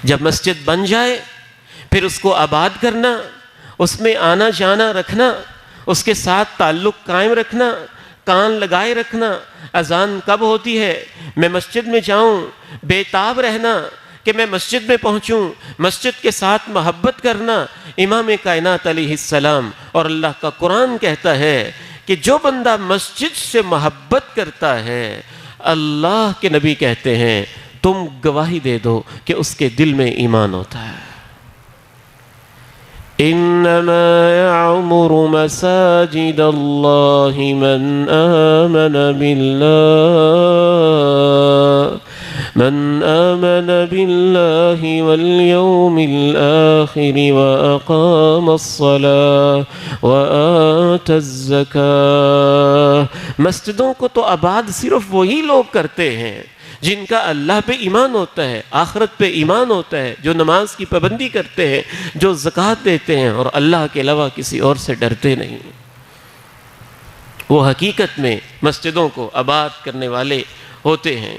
जब मस्जिद बन जाए फिर उसको आबाद करना, उसमें आना जाना रखना, उसके साथ ताल्लुक़ कायम रखना, कान लगाए रखना, अजान कब होती है मैं मस्जिद में जाऊं, बेताब रहना कि मैं मस्जिद में पहुंचूं, मस्जिद के साथ मोहब्बत करना। इमाम कायनात अलैहिस्सलाम और अल्लाह का कुरान कहता है कि जो बंदा मस्जिद से मोहब्बत करता है, अल्लाह के नबी कहते हैं तुम गवाही दे दो कि उसके दिल में ईमान होता है। इन्नमा यअमुरु मसाजिद अल्लाहि मन आमन बिल्लाहि वल यौमिल आखिर व अक़ामस्सलाह व आतज़्ज़काह। मस्जिदों को तो आबाद सिर्फ वही लोग करते हैं जिनका अल्लाह पे ईमान होता है, आखिरत पे ईमान होता है, जो नमाज की पाबंदी करते हैं, जो ज़कात देते हैं और अल्लाह के अलावा किसी और से डरते नहीं। वो हकीकत में मस्जिदों को आबाद करने वाले होते हैं।